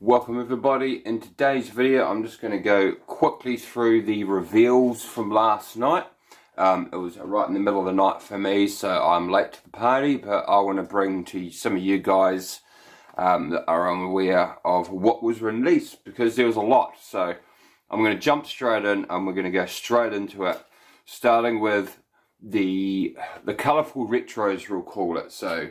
Welcome everybody. In today's video I'm just going to go quickly through the reveals from last night. It was right in the middle of the night for me, so I'm late to the party, but I want to bring to some of you guys that are unaware of what was released, because there was a lot. So I'm going to jump straight in and we're going to go straight into it, starting with the colourful retros, we'll call it. So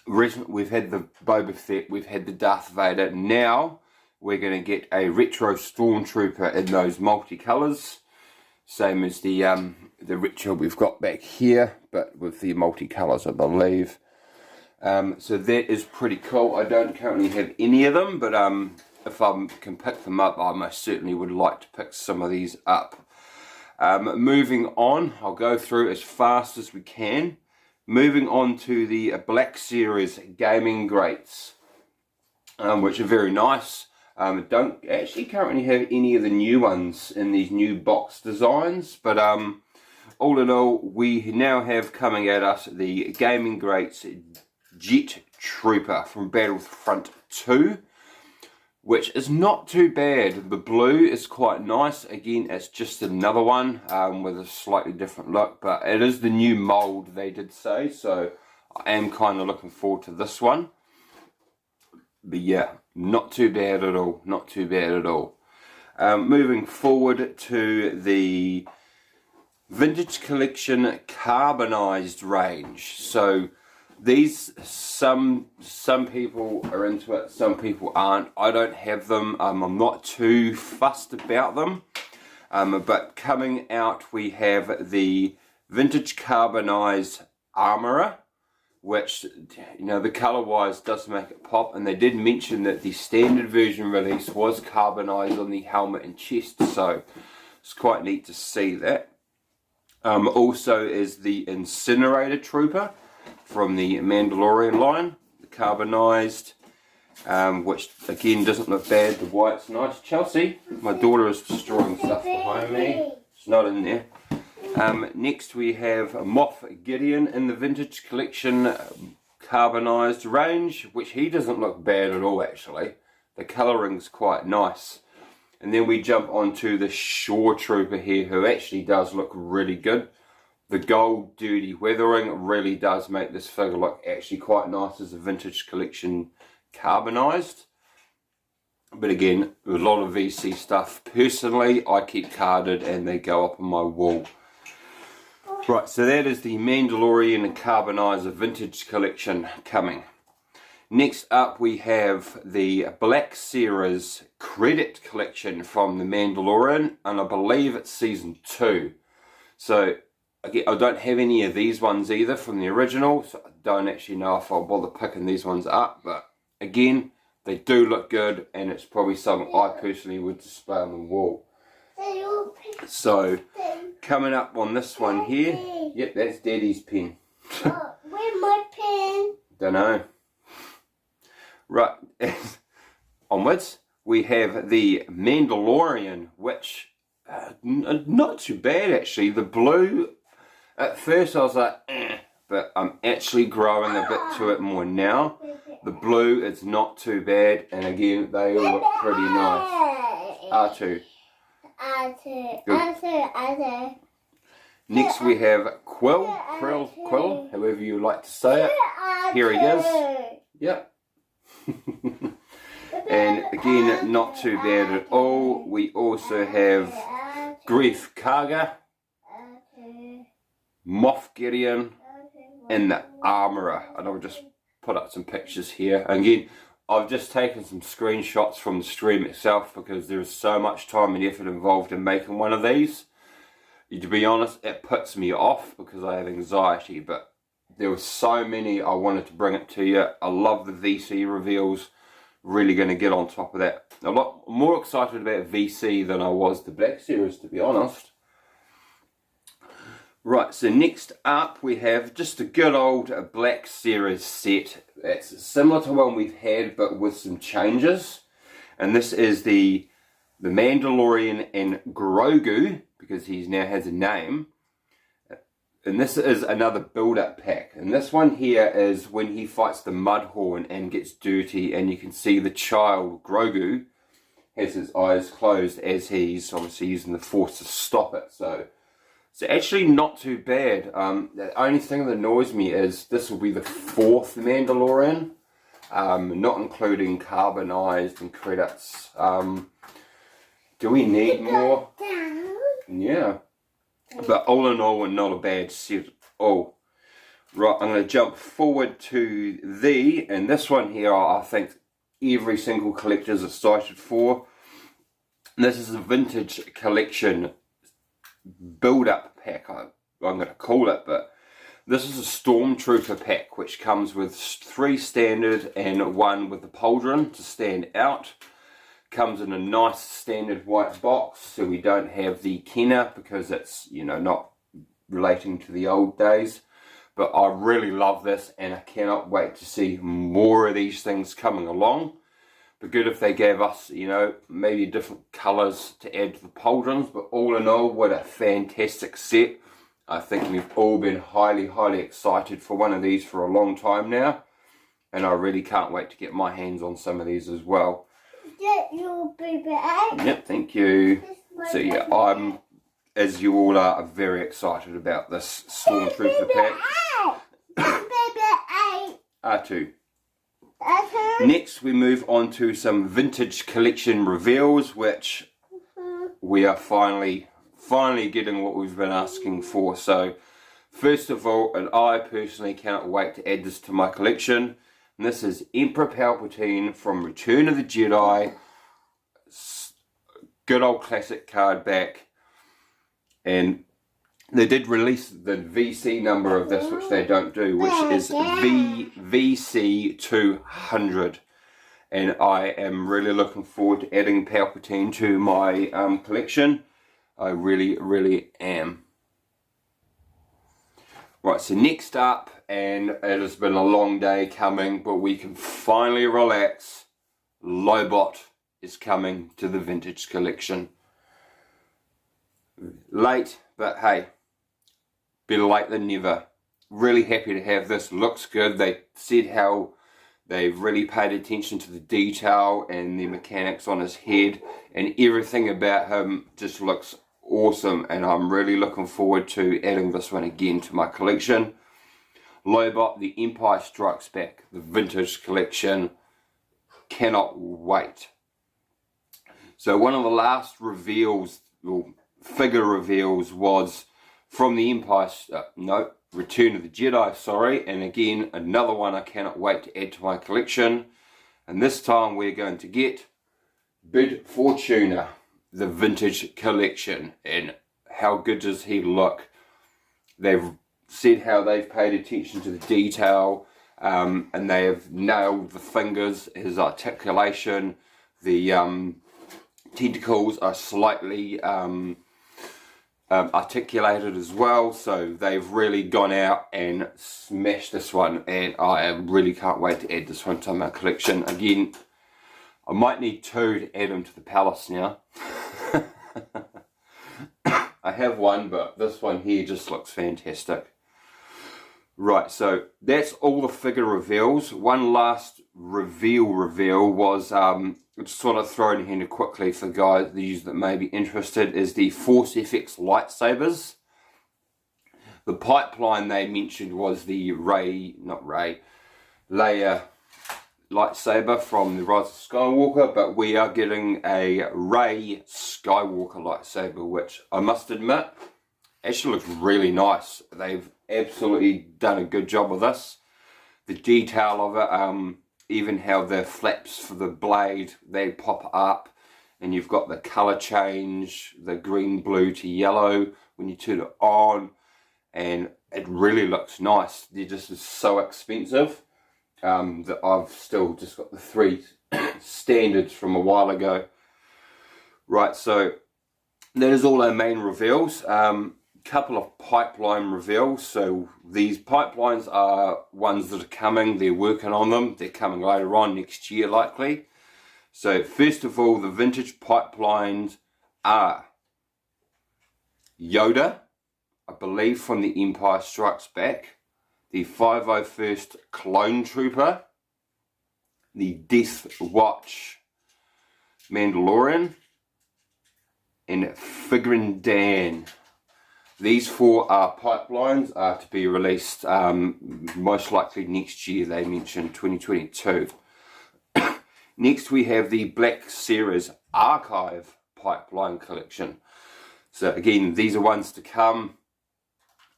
we've had the Boba Fett, we've had the Darth Vader. Now we're going to get a retro Stormtrooper in those multicolours, same as the retro we've got back here, but with the multicolours, I believe. So that is pretty cool. I don't currently have any of them, but if I can pick them up, I most certainly would like to pick some of these up. Moving on, I'll go through as fast as we can. Moving on to the Black Series gaming grates, which are very nice. Don't actually currently have any of the new ones in these new box designs, but all in all, we now have coming at us the gaming grates Jet Trooper from Battlefront 2, which is not too bad. The blue is quite nice. Again, it's just another one with a slightly different look, but it is the new mold, they did say, so I am kind of looking forward to this one. But yeah, not too bad at all, not too bad at all. Moving forward to the Vintage Collection Carbonized range. So these, some people are into it, some people aren't. I don't have them. I'm not too fussed about them. But coming out, we have the Vintage Carbonized Armorer, which, you know, the color wise does make it pop. And they did mention that the standard version release was carbonized on the helmet and chest, so it's quite neat to see that. Also is the Incinerator Trooper from the Mandalorian line, the carbonized, which again doesn't look bad. The white's nice. Chelsea, my daughter is destroying stuff behind me. It's not in there. Next we have Moff Gideon in the Vintage Collection carbonized range, which he doesn't look bad at all actually. The colouring's quite nice. And then we jump onto the Shore Trooper here, who actually does look really good. The gold dirty weathering really does make this figure look actually quite nice as a Vintage Collection carbonized. But again, a lot of VC stuff. Personally, I keep carded and they go up on my wall. Right, so that is the Mandalorian Carbonizer Vintage Collection coming. Next up we have the Black Series Credit Collection from the Mandalorian, and I believe it's Season 2. So again, I don't have any of these ones either from the original, so I don't actually know if I'll bother picking these ones up, but again, they do look good, and it's probably something I personally would display on the wall. So, coming up on this one here, yep, that's Daddy's pen. Where's my pen? Don't know. Right, onwards, we have the Mandalorian, which, not too bad actually. The blue, at first I was like, but I'm actually growing a bit to it more now. The blue is not too bad, and again, they all look pretty nice. R2. R2. Next we have Quill, however you like to say it. Here he is. Yep. And again, not too bad at all. We also have Grief Karga, Moff Gideon, and the Armorer. And I'll just put up some pictures here. And again, I've just taken some screenshots from the stream itself because there's so much time and effort involved in making one of these. To be honest, it puts me off because I have anxiety, but there were so many I wanted to bring it to you. I love the VC reveals. Really going to get on top of that. A lot more excited about VC than I was the Black Series, to be honest. Right, so next up we have just a good old Black Series set. It's similar to one we've had, but with some changes. And this is the Mandalorian and Grogu, because he now has a name. And this is another build-up pack. And this one here is when he fights the Mudhorn and gets dirty, and you can see the child, Grogu, has his eyes closed as he's obviously using the Force to stop it. So it's actually not too bad. The only thing that annoys me is this will be the 4th Mandalorian, not including Carbonized and credits. Do we need more? Yeah. But all in all, not a bad set at all. Right, I'm going to jump forward to and this one here I think every single collector is excited for. This is a vintage collection build-up pack, I'm going to call it, but this is a Stormtrooper pack which comes with 3 standard and 1 with the pauldron to stand out. Comes in a nice standard white box, so we don't have the Kenner because it's, you know, not relating to the old days. But I really love this, and I cannot wait to see more of these things coming along. But good if they gave us, you know, maybe different colours to add to the pauldrons. But all in all, what a fantastic set. I think we've all been highly, highly excited for one of these for a long time now. And I really can't wait to get my hands on some of these as well. Your baby. Yep, thank you. So yeah, I'm, as you all are, very excited about this Stormtrooper pack. R2. Next we move on to some vintage collection reveals, which we are finally getting what we've been asking for. So first of all, and I personally cannot wait to add this to my collection. And this is Emperor Palpatine from Return of the Jedi. Good old classic card back. And they did release the VC number of this, which they don't do, which is VC200. And I am really looking forward to adding Palpatine to my collection. I really, really am. Right, so next up, and it has been a long day coming, but we can finally relax. Lobot is coming to the vintage collection. Late, but hey, better late than never. Really happy to have this. Looks good. They said how they've really paid attention to the detail and the mechanics on his head, and everything about him just looks awesome, and I'm really looking forward to adding this one again to my collection. Lobot, The Empire Strikes Back, the vintage collection. Cannot wait. So one of the last reveals, or figure reveals, was from the Return of the Jedi, sorry, and again another one I cannot wait to add to my collection. And this time we're going to get Bid Fortuna, the vintage collection. And how good does he look? They've said how they've paid attention to the detail, and they have nailed the fingers, his articulation. The tentacles are slightly articulated as well, so they've really gone out and smashed this one, and I really can't wait to add this one to my collection. Again, I might need 2 to add them to the palace now. I have one, but this one here just looks fantastic. Right, so that's all the figure reveals. One last reveal was, just sort of thrown in here quickly for guys that may be interested, is the Force FX lightsabers. The pipeline they mentioned was the Leia lightsaber from the Rise of Skywalker, but we are getting a Rey Skywalker lightsaber, which I must admit actually looks really nice. They've absolutely done a good job with this. The detail of it, even how the flaps for the blade, they pop up, and you've got the colour change, the green, blue to yellow when you turn it on, and it really looks nice. They're just so expensive that I've still just got the 3 standards from a while ago. Right, so that is all our main reveals. Couple of pipeline reveals. So these pipelines are ones that are coming. They're working on them. They're coming later on next year likely. So first of all, the vintage pipelines are Yoda. I believe from The Empire Strikes Back, the 501st Clone Trooper, the Death Watch Mandalorian, and Figurin Dan. These 4 pipelines are to be released most likely next year. They mentioned 2022. Next we have the Black Series Archive Pipeline Collection. So again, these are ones to come.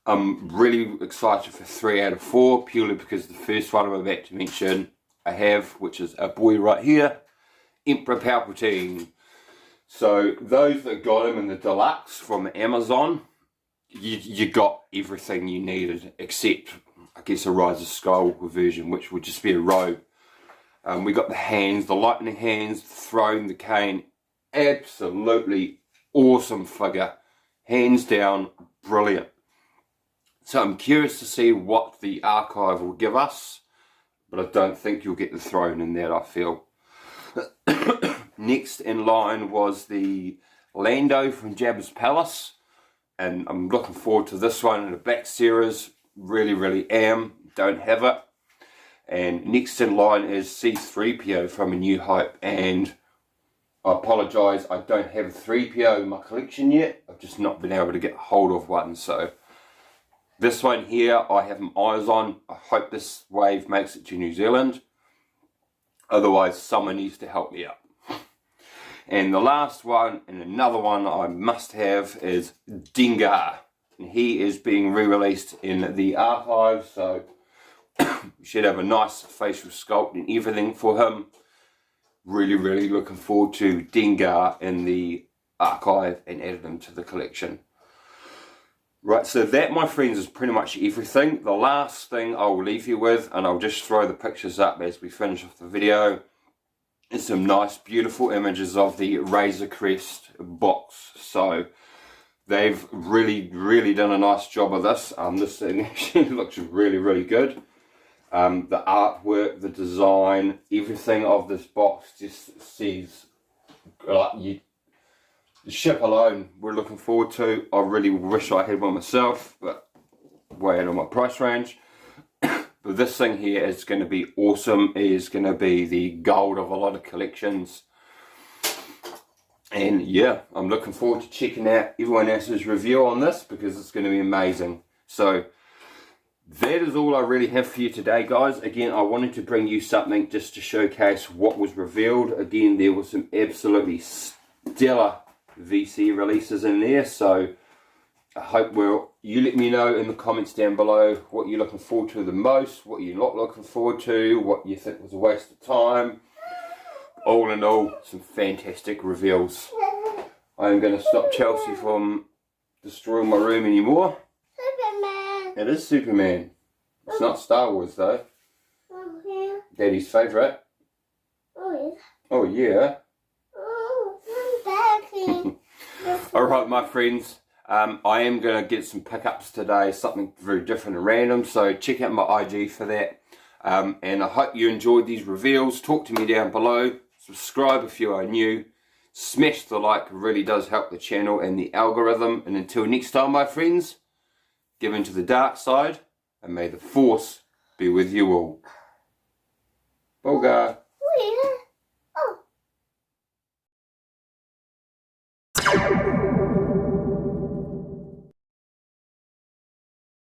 I'm really excited for 3 out of 4, purely because the first one I'm about to mention I have, which is a boy right here, Emperor Palpatine. So those that got him in the deluxe from Amazon, you got everything you needed, except I guess a Rise of Skull version, which would just be a robe. We got the hands, the lightning hands, the throne, the cane. Absolutely awesome figure. Hands down, brilliant. So I'm curious to see what the archive will give us, but I don't think you'll get the throne in that, I feel. Next in line was the Lando from Jabba's Palace, and I'm looking forward to this one in the Black Series. Really am. Don't have it. And next in line is C-3PO from A New Hope, and I apologise, I don't have a 3PO in my collection yet. I've just not been able to get hold of one. So this one here I have my eyes on. I hope this wave makes it to New Zealand. Otherwise someone needs to help me out. And the last one, and another one I must have, is Dinga. And he is being re-released in the archive, so we should have a nice facial sculpt and everything for him. Really looking forward to Dinga in the archive and added him to the collection. Right, so that, my friends, is pretty much everything. The last thing I'll leave you with, and I'll just throw the pictures up as we finish off the video, is some nice beautiful images of the Razor Crest box. So they've really done a nice job of this. This thing actually looks really good. The artwork, the design, everything of this box just says, the ship alone we're looking forward to. I really wish I had one myself, but way out of my price range. But this thing here is going to be awesome. It is going to be the gold of a lot of collections. And yeah, I'm looking forward to checking out everyone else's review on this, because it's going to be amazing. So that is all I really have for you today, guys. Again, I wanted to bring you something just to showcase what was revealed. Again, there were some absolutely stellar VC releases in there, so I hope you let me know in the comments down below what you're looking forward to the most, what you're not looking forward to, what you think was a waste of time. All in all, some fantastic reveals. I am going to stop Chelsea from destroying my room anymore. Superman. It is Superman. It's not Star Wars though. Oh, yeah. Daddy's favourite. Oh, yeah. Oh yeah. Oh, I'm back. Alright, my friends. I am going to get some pickups today, something very different and random, so check out my IG for that. And I hope you enjoyed these reveals. Talk to me down below. Subscribe if you are new. Smash the like, it really does help the channel and the algorithm. And until next time, my friends, give into the dark side, and may the Force be with you all. Boga.